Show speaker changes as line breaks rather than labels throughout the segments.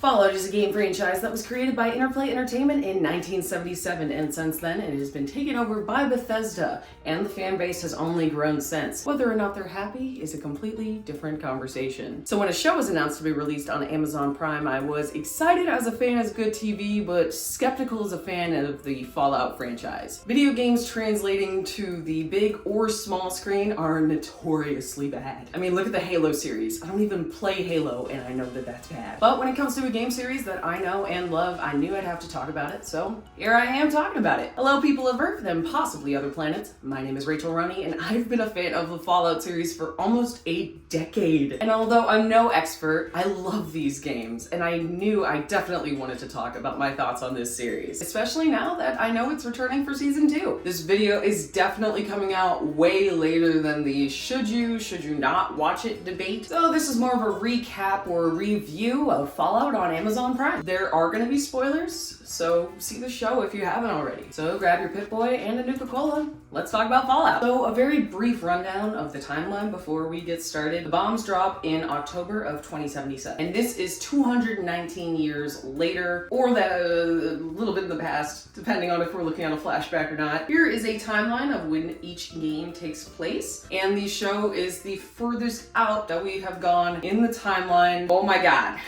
Fallout is a game franchise that was created by Interplay Entertainment in 1977, and since then it has been taken over by Bethesda, and the fan base has only grown since. Whether or not they're happy is a completely different conversation. So when a show was announced to be released on Amazon Prime, I was excited as a fan of good TV, but skeptical as a fan of the Fallout franchise. Video games translating to the big or small screen are notoriously bad. I mean, look at the Halo series. I don't even play Halo, and I know that that's bad. But when it comes to a game series that I know and love, I knew I'd have to talk about it, so here I am talking about it. Hello people of Earth and possibly other planets. My name is Rachel-Roni, and I've been a fan of the Fallout series for almost a decade. And although I'm no expert, I love these games, and I knew I definitely wanted to talk about my thoughts on this series, especially now that I know it's returning for season 2. This video is definitely coming out way later than the should you not watch it debate. So this is more of a recap or review of Fallout on Amazon Prime. There are going to be spoilers, so see the show if you haven't already. So grab your Pip-Boy and a Nuka-Cola. Let's talk about Fallout. So a very brief rundown of the timeline before we get started. The bombs drop in October of 2077, and this is 219 years later, or that a little bit in the past, depending on if we're looking at a flashback or not. Here is a timeline of when each game takes place, and the show is the furthest out that we have gone in the timeline. Oh my god.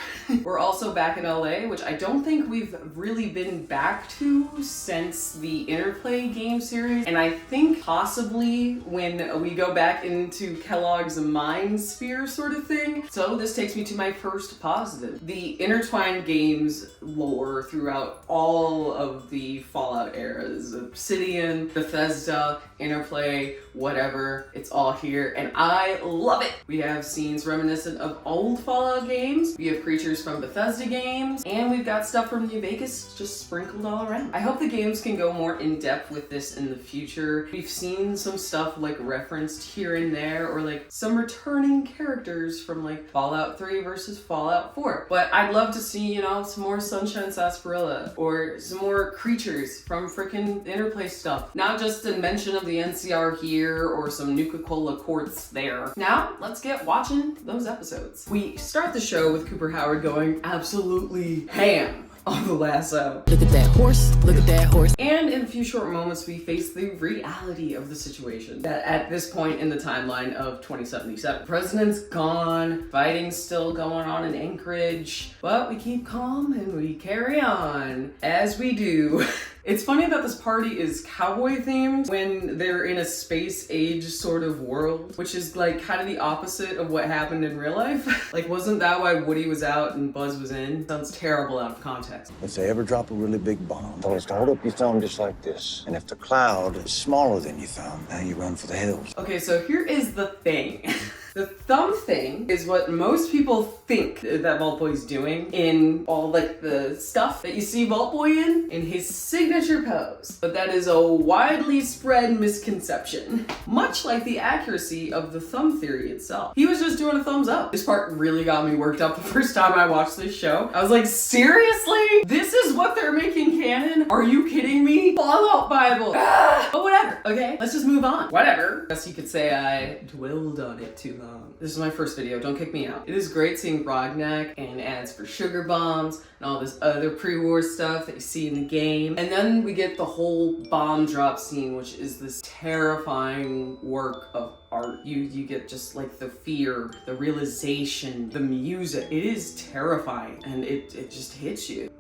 We're also back in LA, which I don't think we've really been back to since the Interplay game series, and I think possibly when we go back into Kellogg's mind sphere sort of thing. So this takes me to my first positive. The intertwined games lore throughout all of the Fallout eras. Obsidian, Bethesda, Interplay, whatever, it's all here, and I love it! We have scenes reminiscent of old Fallout games, we have creatures from Bethesda games, and we've got stuff from New Vegas just sprinkled all around. I hope the games can go more in depth with this in the future. We've seen some stuff like referenced here and there, or like some returning characters from like Fallout 3 versus Fallout 4. But I'd love to see, you know, some more Sunshine Sarsaparilla, or some more creatures from frickin' Interplay stuff. Not just a mention of the NCR here, or some Nuka-Cola quartz there. Now, let's get watching those episodes. We start the show with Cooper Howard going absolutely ham on the lasso.
Look at that horse, look at that horse.
And in a few short moments, we face the reality of the situation. That at this point in the timeline of 2077, the president's gone, fighting's still going on in Anchorage, but we keep calm and we carry on, as we do. It's funny that this party is cowboy themed when they're in a space age sort of world, which is like kind of the opposite of what happened in real life. Like, wasn't that why Woody was out and Buzz was in? Sounds terrible out of context.
If they ever drop a really big bomb, tell us to hold up your thumb just like this. And if the cloud is smaller than your thumb, now you run for the hills.
Okay, so here is the thing. The thumb thing is what most people think that Vault Boy's doing in all like the stuff that you see Vault Boy in his signature pose. But that is a widely spread misconception. Much like the accuracy of the thumb theory itself. He was just doing a thumbs up. This part really got me worked up the first time I watched this show. I was like, seriously? This is what they're making canon? Are you kidding me? Fallout Bible. Ah! But whatever, okay? Let's just move on. Whatever. Guess you could say I dwelled on it too long. This is my first video, don't kick me out. It is great seeing Brognac and ads for sugar bombs and all this other pre-war stuff that you see in the game. And then we get the whole bomb drop scene, which is this terrifying work of art. You get just like the fear, the realization, the music. It is terrifying, and it just hits you.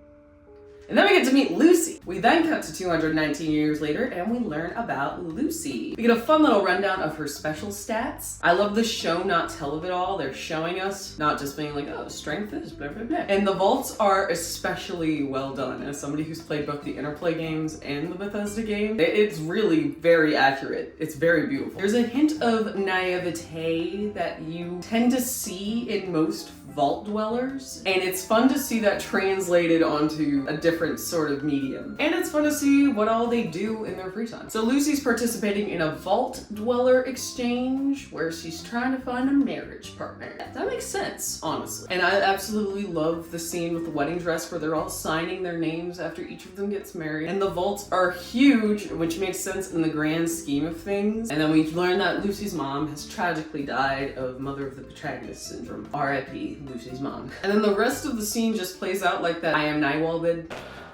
And then we get to meet Lucy. We then cut to 219 years later and we learn about Lucy. We get a fun little rundown of her special stats. I love the show not tell of it all. They're showing us, not just being like, oh, strength is blah, blah, blah. And the vaults are especially well done. As somebody who's played both the Interplay games and the Bethesda game, it's really very accurate. It's very beautiful. There's a hint of naivete that you tend to see in most vault dwellers, and it's fun to see that translated onto a different sort of medium. And it's fun to see what all they do in their free time. So Lucy's participating in a vault dweller exchange where she's trying to find a marriage partner. That makes sense, honestly. And I absolutely love the scene with the wedding dress where they're all signing their names after each of them gets married. And the vaults are huge, which makes sense in the grand scheme of things. And then we learn that Lucy's mom has tragically died of mother of the protagonist syndrome. R.I.P. Lucy's mom. And then the rest of the scene just plays out like that I Am Nightwall bid.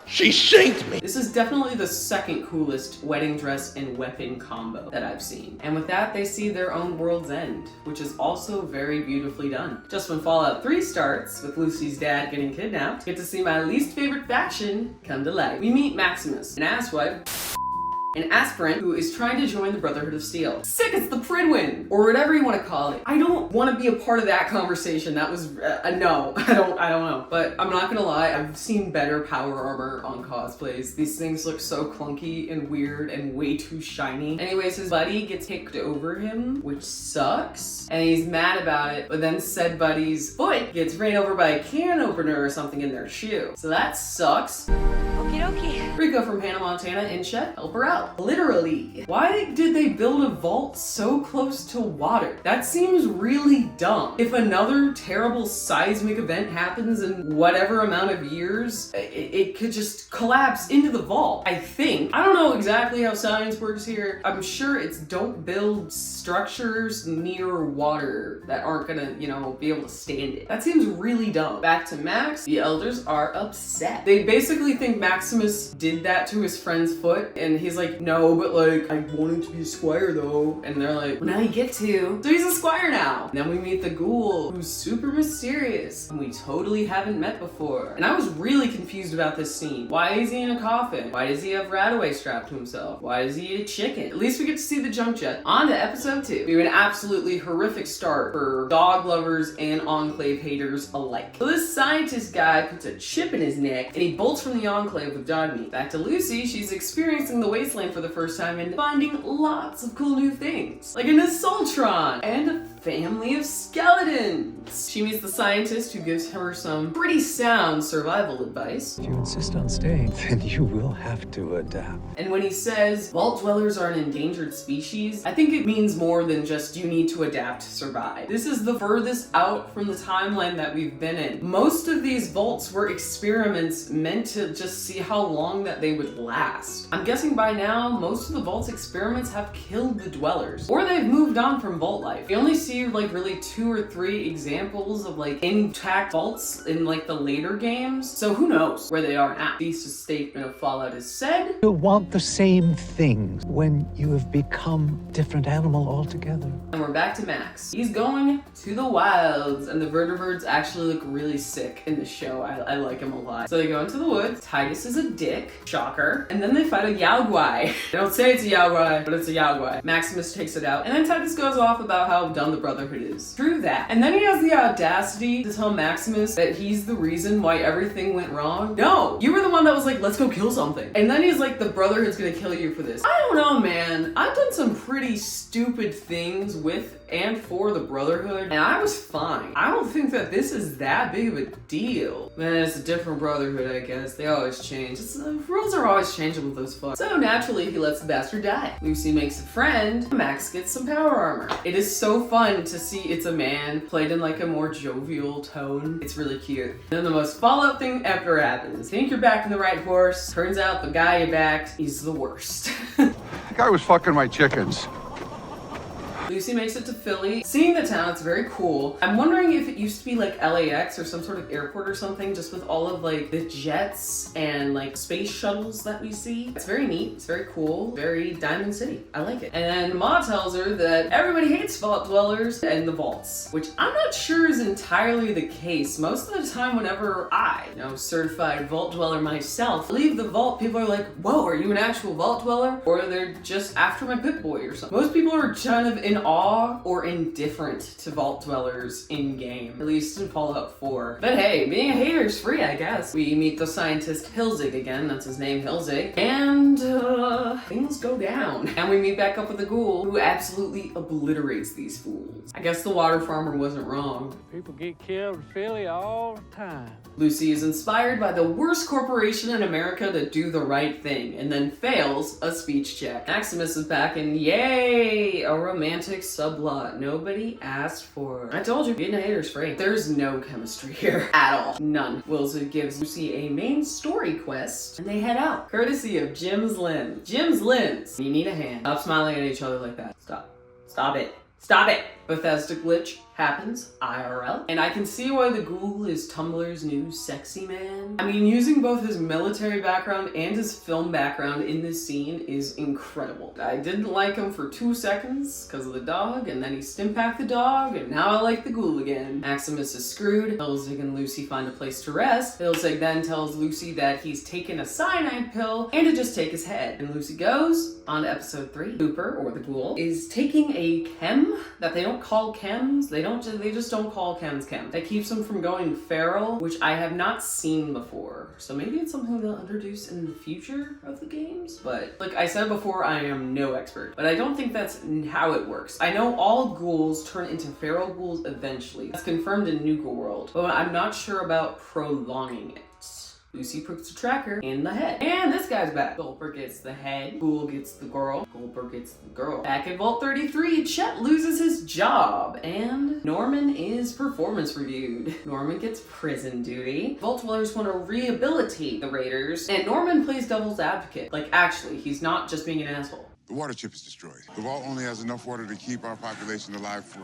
She shanked me!
This is definitely the second coolest wedding dress and weapon combo that I've seen. And with that, they see their own world's end, which is also very beautifully done. Just when Fallout 3 starts, with Lucy's dad getting kidnapped, get to see my least favorite faction come to life. We meet Maximus, an asswipe, an aspirant who is trying to join the Brotherhood of Steel. Sick, it's the Pridwin, or whatever you want to call it. I don't want to be a part of that conversation. That was no, I don't know. But I'm not gonna lie, I've seen better power armor on cosplays. These things look so clunky and weird and way too shiny. Anyways, his buddy gets kicked over him, which sucks, and he's mad about it. But then said buddy's foot gets ran over by a can opener or something in their shoe, so that sucks.
Okie dokie.
Rico from Hannah Montana and Chet help her out. Literally. Why did they build a vault so close to water? That seems really dumb. If another terrible seismic event happens in whatever amount of years, it could just collapse into the vault, I think. I don't know exactly how science works here. I'm sure it's don't build structures near water that aren't gonna, be able to stand it. That seems really dumb. Back to Max, the elders are upset. They basically think Maximus did that to his friend's foot, and he's like, no, but like, I wanted to be a squire though. And they're like, well, now you get to. So he's a squire now. And then we meet the ghoul, who's super mysterious, and we totally haven't met before. And I was really confused about this scene. Why is he in a coffin? Why does he have Radaway strapped to himself? Why does he eat a chicken? At least we get to see the jump jet. On to episode 2. We have an absolutely horrific start for dog lovers and Enclave haters alike. So this scientist guy puts a chip in his neck, and he bolts from the Enclave with dog meat. Back to Lucy, she's experiencing the wasteland for the first time and finding lots of cool new things, like an assaultron and a family of skeletons. She meets the scientist who gives her some pretty sound survival advice.
If you insist on staying, then you will have to adapt.
And when he says vault dwellers are an endangered species, I think it means more than just you need to adapt to survive. This is the furthest out from the timeline that we've been in. Most of these vaults were experiments meant to just see how long that they would last. I'm guessing by now, most of the vault's experiments have killed the dwellers, or they've moved on from vault life. We only see like really 2 or 3 examples of like intact vaults in like the later games, so who knows where they are now. Thesis statement of Fallout is said.
You'll want the same things when you have become a different animal altogether.
And we're back to Max. He's going to the wilds, and the vertebrates actually look really sick in the show. I like him a lot. So they go into the woods. Titus is a dick, shocker, and then they fight a Yaogwai. They don't say it's a Yaogwai, but it's a Yaogwai. Maximus takes it out, and then Titus goes off about how dumb the Brotherhood is. True that. And then he has the audacity to tell Maximus that he's the reason why everything went wrong. No, you were the one that was like, let's go kill something. And then he's like, the Brotherhood's gonna kill you for this. I don't know, man. I've done some pretty stupid things with and for the Brotherhood, and I was fine. I don't think that this is that big of a deal. Man, it's a different Brotherhood, I guess. They always change. Rules are always changing with those fucks. So naturally, he lets the bastard die. Lucy makes a friend. Max gets some power armor. It is so fun to see it's a man played in like a more jovial tone. It's really cute. And then the most Fallout thing ever happens. Think you're backing the right horse. Turns out the guy you backed is the worst.
The guy was fucking my chickens.
Lucy makes it to Philly. Seeing the town, it's very cool. I'm wondering if it used to be like LAX or some sort of airport or something, just with all of like the jets and like space shuttles that we see. It's very neat, it's very cool, very Diamond City. I like it. And then Ma tells her that everybody hates vault dwellers and the vaults, which I'm not sure is entirely the case. Most of the time, whenever I, certified vault dweller myself, leave the vault, people are like, whoa, are you an actual vault dweller? Or they're just after my Pip-Boy or something. Most people are kind of in awe or indifferent to vault dwellers in game, at least in Fallout 4. But hey, being a hater is free, I guess. We meet the scientist Hilzig again, that's his name, Hilzig, and things go down. And we meet back up with the ghoul, who absolutely obliterates these fools. I guess the water farmer wasn't wrong.
People get killed in Philly all the time.
Lucy is inspired by the worst corporation in America to do the right thing, and then fails a speech check. Maximus is back, and yay, a romantic subplot nobody asked for. I told you, being a hater's free. There's no chemistry here at all. None. Wilson gives Lucy a main story quest, and they head out, courtesy of Jim's Lens. Jim's Lens. You need a hand. Stop smiling at each other like that. Stop. Stop it. Stop it! Bethesda glitch. happens IRL, and I can see why the ghoul is Tumblr's new sexy man. I mean, using both his military background and his film background in this scene is incredible. I didn't like him for 2 seconds because of the dog, and then he stimpacked the dog, and now I like the ghoul again. Maximus is screwed. Hilzig and Lucy find a place to rest. Hilzig then tells Lucy that he's taken a cyanide pill and to just take his head. And Lucy goes on to episode 3. Cooper, or the ghoul, is taking a chem that they don't call chems. They just don't call chems chem. That keeps him from going feral, which I have not seen before. So maybe it's something they'll introduce in the future of the games. But like I said before, I am no expert. But I don't think that's how it works. I know all ghouls turn into feral ghouls eventually. That's confirmed in New Ghoul World. But I'm not sure about prolonging it. Lucy puts the tracker in the head. And this guy's back. Gulper gets the head. Ghoul gets the girl. Gulper gets the girl. Back in Vault 33, Chet loses his job. And Norman is performance reviewed. Norman gets prison duty. Vault Dwellers want to rehabilitate the Raiders. And Norman plays devil's advocate. Like, actually, he's not just being an asshole.
The water chip is destroyed. The vault only has enough water to keep our population alive for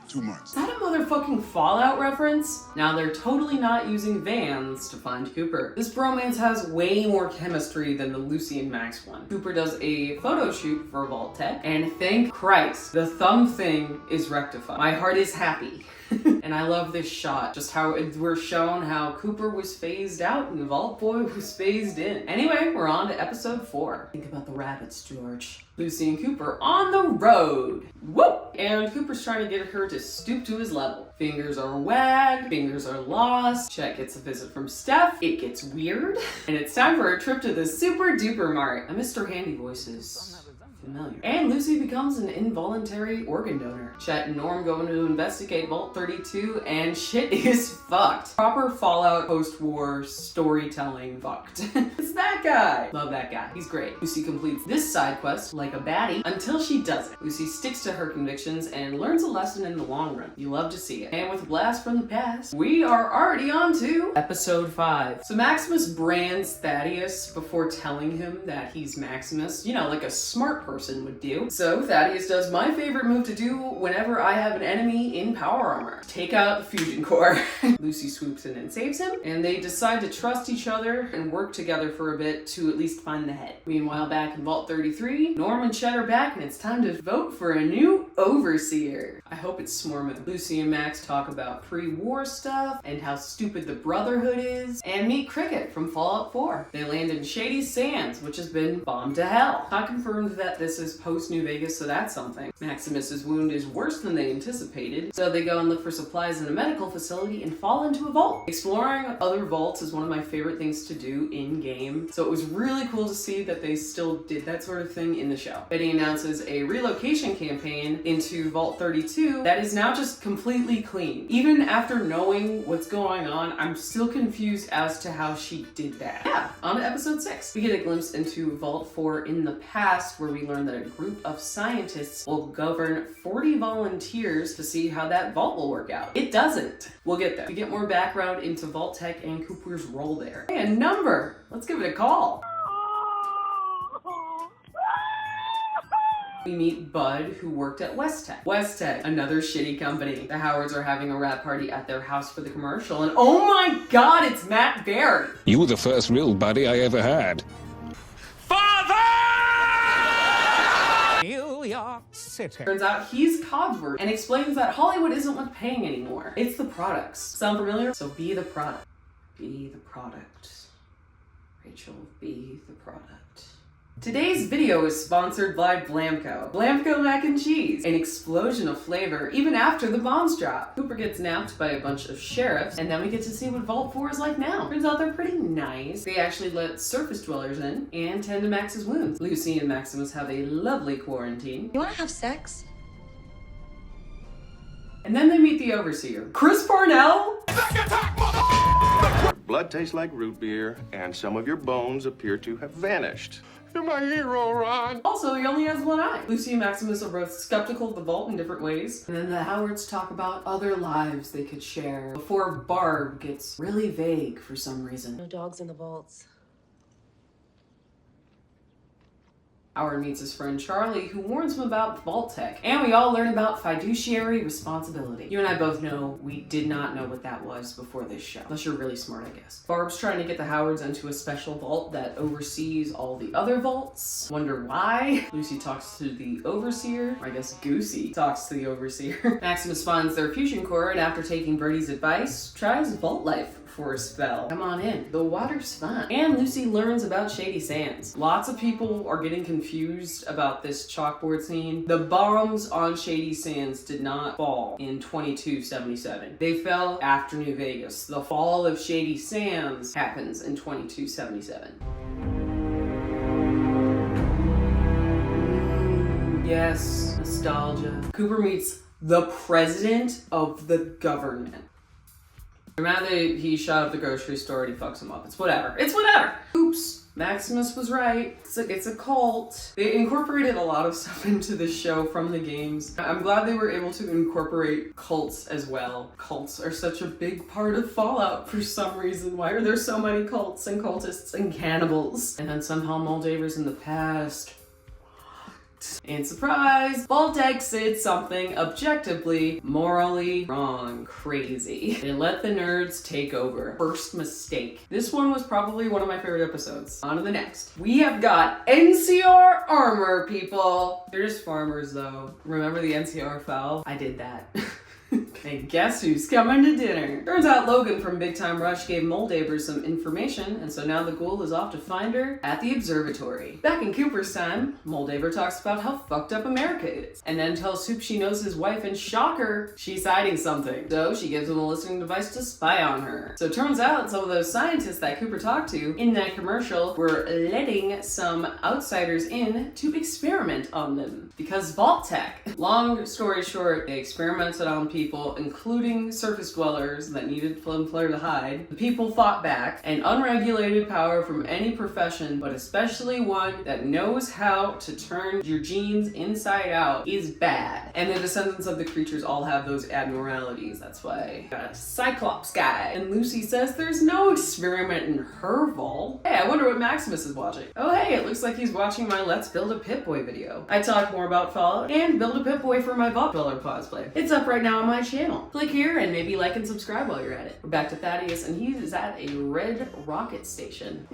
2 months.
Is that a motherfucking Fallout reference? Now they're totally not using vans to find Cooper. This bromance has way more chemistry than the Lucy and Max one. Cooper does a photo shoot for Vault Tech, and thank Christ, the thumb thing is rectified. My heart is happy. And I love this shot, just how we're shown how Cooper was phased out and Vault Boy was phased in. Anyway, we're on to episode 4. Think about the rabbits, George. Lucy and Cooper on the road. Whoop! And Cooper's trying to get her to stoop to his level. Fingers are wagged, fingers are lost. Chet gets a visit from Steph. It gets weird. And it's time for a trip to the Super Duper Mart. A Mr. Handy voices. Familiar. And Lucy becomes an involuntary organ donor. Chet and Norm go in to investigate Vault 32, and shit is fucked. Proper Fallout post-war storytelling fucked. It's that guy. Love that guy. He's great. Lucy completes this side quest like a baddie until she doesn't. Lucy sticks to her convictions and learns a lesson in the long run. You love to see it. And with a blast from the past, we are already on to episode 5. So Maximus brands Thaddeus before telling him that he's Maximus, you know, like a smart person would do. So Thaddeus does my favorite move to do whenever I have an enemy in power armor. Take out the fusion core. Lucy swoops in and saves him, and they decide to trust each other and work together for a bit to at least find the head. Meanwhile, back in Vault 33, Norm and Chet are back, and it's time to vote for a new overseer. I hope it's Smorman. Lucy and Max talk about pre-war stuff and how stupid the Brotherhood is, and meet Cricket from Fallout 4. They land in Shady Sands, which has been bombed to hell. I confirmed that this is post-New Vegas, so that's something. Maximus's wound is worse than they anticipated, so they go and look for supplies in a medical facility and fall into a vault. Exploring other vaults is one of my favorite things to do in-game, so it was really cool to see that they still did that sort of thing in the show. Betty announces a relocation campaign into Vault 32 that is now just completely clean. Even after knowing what's going on, I'm still confused as to how she did that. Yeah, on to episode 6. We get a glimpse into Vault 4 in the past, where we learn that a group of scientists will govern 40 volunteers to see how that vault will work out. It doesn't. We'll get there. We get more background into Vault Tech and Cooper's role there. Hey, a number! Let's give it a call. We meet Bud, who worked at West Tech. West Tech, another shitty company. The Howards are having a rap party at their house for the commercial, and oh my god, it's Matt Berry!
You were the first real buddy I ever had.
New York City.
Turns out he's Codsworth and explains that Hollywood isn't worth paying anymore. It's the products. Sound familiar? So be the product. Be the product. Rachel, be the product. Today's video is sponsored by Blamco. Blamco mac and cheese. An explosion of flavor even after the bombs drop. Cooper gets napped by a bunch of sheriffs, and then we get to see what Vault 4 is like now. Turns out they're pretty nice. They actually let surface dwellers in and tend to Max's wounds. Lucy and Maximus have a lovely quarantine.
You wanna have sex?
And then they meet the overseer. Chris Parnell?
Blood tastes like root beer, and some of your bones appear to have vanished.
You're my hero, Ron.
Also, he only has one eye. Lucy and Maximus are both skeptical of the vault in different ways. And then the Howards talk about other lives they could share before Barb gets really vague for some reason.
No dogs in the vaults.
Howard meets his friend Charlie, who warns him about vault tech. And we all learn about fiduciary responsibility. You and I both know we did not know what that was before this show. Unless you're really smart, I guess. Barb's trying to get the Howards into a special vault that oversees all the other vaults. Wonder why? Lucy talks to the overseer, or I guess Goosey talks to the overseer. Maximus finds their fusion core, and after taking Birdie's advice, tries vault life for a spell. Come on in. The water's fun. And Lucy learns about Shady Sands. Lots of people are getting confused about this chalkboard scene. The bombs on Shady Sands did not fall in 2277. They fell after New Vegas. The fall of Shady Sands happens in 2277. Yes, nostalgia. Cooper meets the president of the government. Now that he shot up the grocery store and he fucks him up. It's whatever. It's whatever. Oops. Maximus was right. It's a cult. They incorporated a lot of stuff into this show from the games. I'm glad they were able to incorporate cults as well. Cults are such a big part of Fallout for some reason. Why are there so many cults and cultists and cannibals? And then somehow Moldaver's in the past. And surprise, Vault-Tec did something objectively, morally wrong, crazy. They let the nerds take over. First mistake. This one was probably one of my favorite episodes. On to the next. We have got NCR armor, people. They're just farmers though. Remember the NCR foul? I did that. And guess who's coming to dinner? Turns out Logan from Big Time Rush gave Moldaver some information, and so now the ghoul is off to find her at the observatory. Back in Cooper's time, Moldaver talks about how fucked up America is, and then tells Hoop she knows his wife, and shocker, she's hiding something. So she gives him a listening device to spy on her. So it turns out some of those scientists that Cooper talked to in that commercial were letting some outsiders in to experiment on them. Because Vault-Tec. Long story short, they experimented on people, including surface dwellers that needed somewhere to hide. The people fought back, and unregulated power from any profession, but especially one that knows how to turn your genes inside out, is bad. And the descendants of the creatures all have those abnormalities. That's why got a Cyclops guy. And Lucy says there's no experiment in her vault. Hey, I wonder what Maximus is watching. Oh hey, it looks like he's watching my Let's Build a Pip-Boy video. I talk more about Fallout and build a Pip-Boy for my Vault Builder cosplay. It's up right now on my channel. Click here and maybe like and subscribe while you're at it. We're back to Thaddeus, and he is at a red rocket station.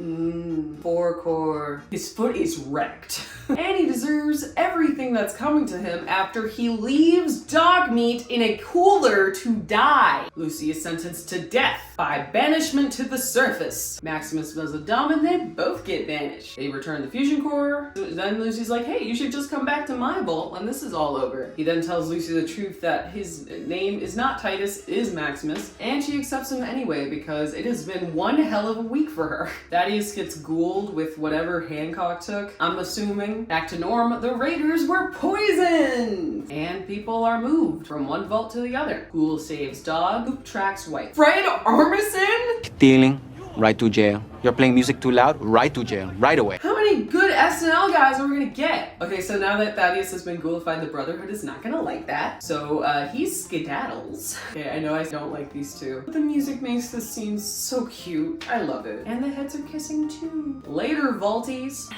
4 core. His foot is wrecked. And he deserves everything that's coming to him after he leaves dog meat in a cooler to die. Lucy is sentenced to death by banishment to the surface. Maximus does a dumb and they both get banished. They return the fusion core. Then Lucy's like, hey, you should just come back to my vault when this is all over. He then tells Lucy the truth that his name is not Titus, it is Maximus, and she accepts him anyway because it has been one hell of a week for her. Thaddeus gets ghouled with whatever Hancock took, I'm assuming. Back to Norm, the Raiders were poisoned! And people are moved from one vault to the other. Ghoul saves dog, Hoop tracks wife. Fred Armisen?
Stealing, right to jail. You're playing music too loud, right to jail, right away.
How many good SNL guys are we gonna get? Okay, so now that Thaddeus has been ghoulified, the Brotherhood is not gonna like that. So he skedaddles. Okay, I know I don't like these two, but the music makes this scene so cute. I love it. And the heads are kissing too. Later, Vaulties.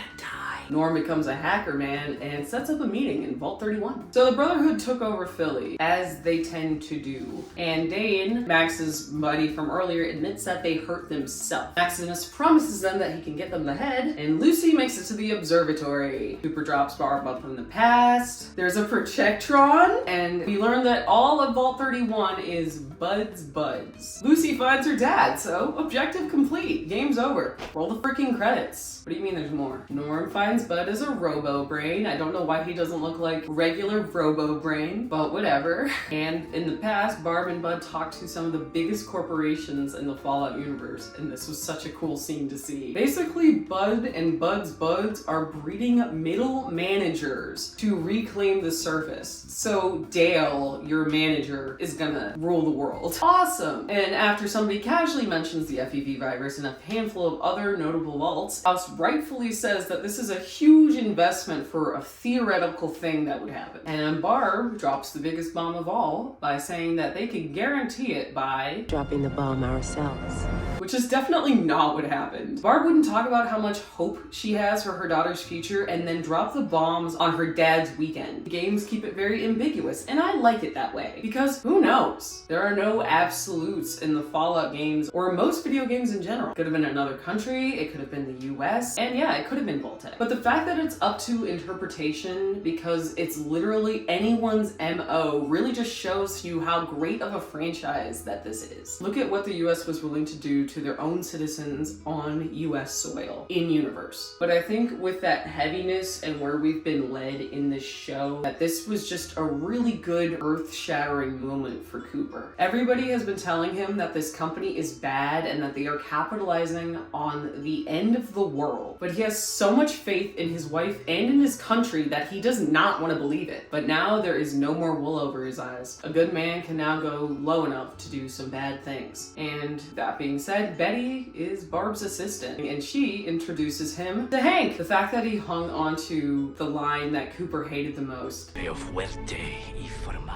Norm becomes a hacker man and sets up a meeting in Vault 31. So the Brotherhood took over Philly, as they tend to do. And Dane, Max's buddy from earlier, admits that they hurt themselves. Maximus promises them that he can get them the head, and Lucy makes it to the observatory. Cooper drops Barb up from the past. There's a Projectron, and we learn that all of Vault 31 is buds. Lucy finds her dad, so objective complete. Game's over. Roll the freaking credits. What do you mean there's more? Norm finds Bud as a robo-brain. I don't know why he doesn't look like regular robo-brain, but whatever. And in the past, Barb and Bud talked to some of the biggest corporations in the Fallout universe, and this was such a cool scene to see. Basically, Bud and Bud's buds are breeding middle managers to reclaim the surface. So Dale, your manager, is gonna rule the world. Awesome! And after somebody casually mentions the FEV virus and a handful of other notable vaults, House rightfully says that this is a huge investment for a theoretical thing that would happen. And Barb drops the biggest bomb of all by saying that they can guarantee it by
Dropping the bomb ourselves.
which is definitely not what happened. Barb wouldn't talk about how much hope she has for her daughter's future and then drop the bombs on her dad's weekend. The games keep it very ambiguous, and I like it that way, because who knows? There are no absolutes in the Fallout games, or most video games in general. It could have been another country, it could have been the US, and yeah, it could have been Voltec. But the fact that it's up to interpretation because it's literally anyone's MO really just shows you how great of a franchise that this is. Look at what the US was willing to do to their own citizens on US soil, in universe. But I think with that heaviness and where we've been led in this show, that this was just a really good earth-shattering moment for Cooper. Everybody has been telling him that this company is bad and that they are capitalizing on the end of the world. But he has so much faith in his wife and in his country that he does not want to believe it. But now there is no more wool over his eyes. A good man can now go low enough to do some bad things. And that being said, Betty is Barb's assistant, and she introduces him to Hank. The fact that he hung onto the line that Cooper hated the most.
Veo fuerte y formal.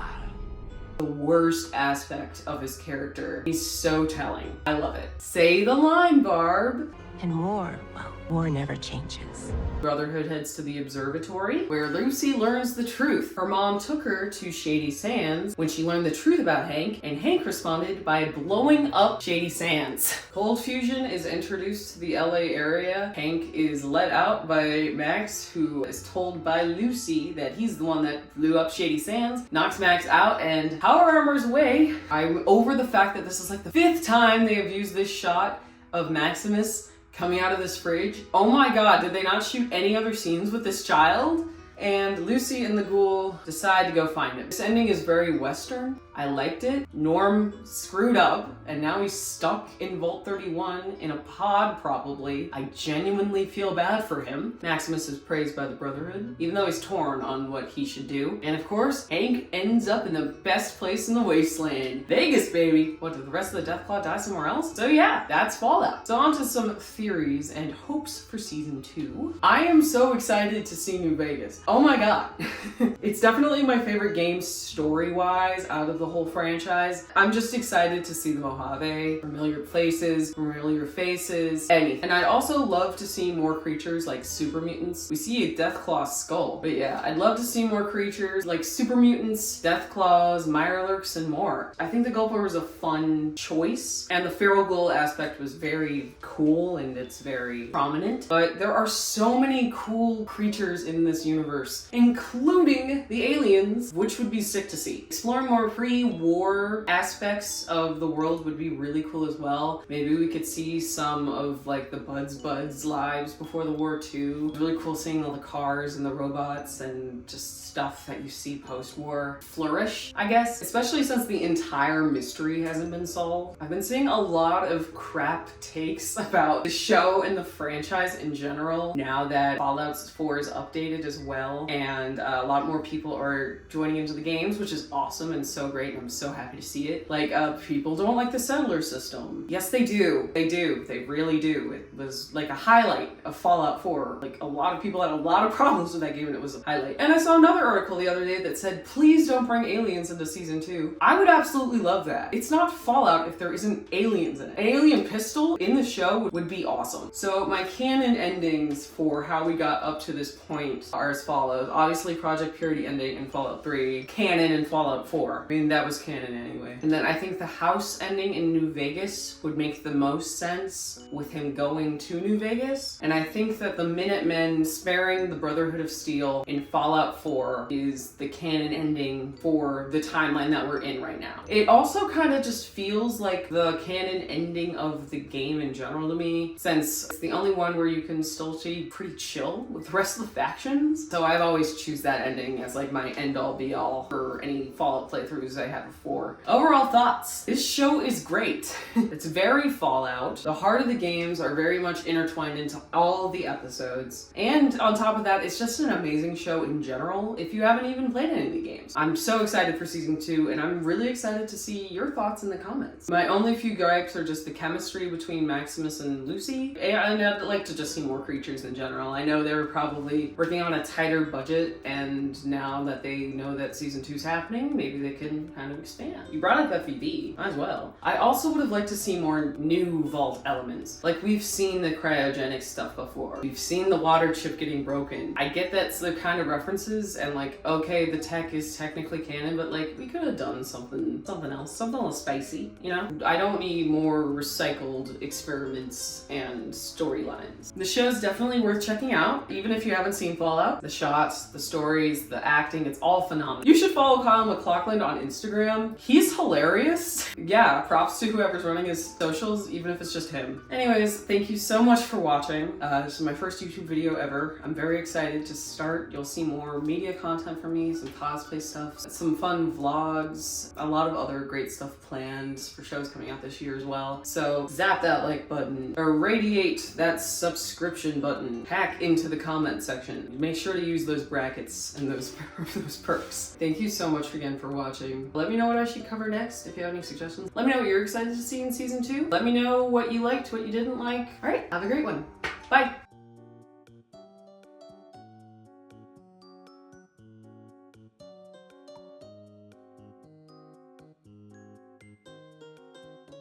The worst aspect of his character. He's so telling. I love it. Say the line, Barb.
And war, well, war never changes.
Brotherhood heads to the observatory, where Lucy learns the truth. Her mom took her to Shady Sands when she learned the truth about Hank, and Hank responded by blowing up Shady Sands. Cold Fusion is introduced to the LA area. Hank is let out by Max, who is told by Lucy that he's the one that blew up Shady Sands, knocks Max out, and Power Armor's away. I'm over the fact that this is like the 5th time they have used this shot of Maximus coming out of this fridge. Oh my god, did they not shoot any other scenes with this child? And Lucy and the ghoul decide to go find him. This ending is very Western. I liked it. Norm screwed up, and now he's stuck in Vault 31 in a pod, probably. I genuinely feel bad for him. Maximus is praised by the Brotherhood, even though he's torn on what he should do. And of course, Hank ends up in the best place in the wasteland. Vegas, baby! What, did the rest of the Deathclaw die somewhere else? So yeah, that's Fallout. So on to some theories and hopes for Season 2. I am so excited to see New Vegas. Oh my god. It's definitely my favorite game story-wise out of the whole franchise. I'm just excited to see the Mojave, familiar places, familiar faces, anything. And I'd also love to see more creatures like super mutants. We see a Deathclaw skull, but yeah, I'd love to see more creatures like super mutants, Deathclaws, Mirelurks, and more. I think the Gulper was a fun choice, and the feral ghoul aspect was very cool and it's very prominent. But there are so many cool creatures in this universe, including the aliens, which would be sick to see. Exploring more pre-war aspects of the world would be really cool as well. Maybe we could see some of like the Buds' lives before the war too. It's really cool seeing all the cars and the robots and just stuff that you see post-war flourish, I guess, especially since the entire mystery hasn't been solved. I've been seeing a lot of crap takes about the show and the franchise in general now that Fallout 4 is updated as well, and a lot more people are joining into the games, which is awesome and so great, and I'm so happy to see it. Like, people don't like the settler system. Yes, they do. They do. They really do. It was like a highlight of Fallout 4. Like, a lot of people had a lot of problems with that game, and it was a highlight. And I saw another article the other day that said, please don't bring aliens into Season 2. I would absolutely love that. It's not Fallout if there isn't aliens in it. An alien pistol in the show would be awesome. So my canon endings for how we got up to this point are as follows. Obviously, Project Purity ending in Fallout 3, canon in Fallout 4. I mean, that was canon anyway. And then I think the house ending in New Vegas would make the most sense with him going to New Vegas. And I think that the Minutemen sparing the Brotherhood of Steel in Fallout 4 is the canon ending for the timeline that we're in right now. It also kind of just feels like the canon ending of the game in general to me, since it's the only one where you can still be pretty chill with the rest of the factions. So I've always choose that ending as like my end-all be-all for any Fallout playthroughs I had before. Overall thoughts. This show is great. It's very Fallout. The heart of the games are very much intertwined into all the episodes. And on top of that, it's just an amazing show in general if you haven't even played any of the games. I'm so excited for season 2, and I'm really excited to see your thoughts in the comments. My only few gripes are just the chemistry between Maximus and Lucy, and I'd like to just see more creatures in general. I know they were probably working on a tighter budget, and now that they know that season 2's happening, maybe they can kind of expand. You brought up FEB, might as well. I also would have liked to see more new Vault elements. Like, we've seen the cryogenic stuff before. We've seen the water chip getting broken. I get that's the kind of references, and like, okay, the tech is technically canon, but like, we could have done something else, something a little spicy, you know? I don't need more recycled experiments and storylines. The show's definitely worth checking out, even if you haven't seen Fallout. The shots, the stories, the acting, it's all phenomenal. You should follow Kyle MacLachlan on Instagram. He's hilarious. Yeah, props to whoever's running his socials, even if it's just him. Anyways, thank you so much for watching. This is my first YouTube video ever. I'm very excited to start. You'll see more media content from me, some cosplay stuff, some fun vlogs, a lot of other great stuff planned for shows coming out this year as well. So zap that like button, or radiate that subscription button, hack into the comment section. Make sure to use those brackets and those perks. Thank you so much again for watching. Let me know what I should cover next if you have any suggestions. Let me know what you're excited to see in season 2. Let me know what you liked, what you didn't like. All right, have a great one. Bye.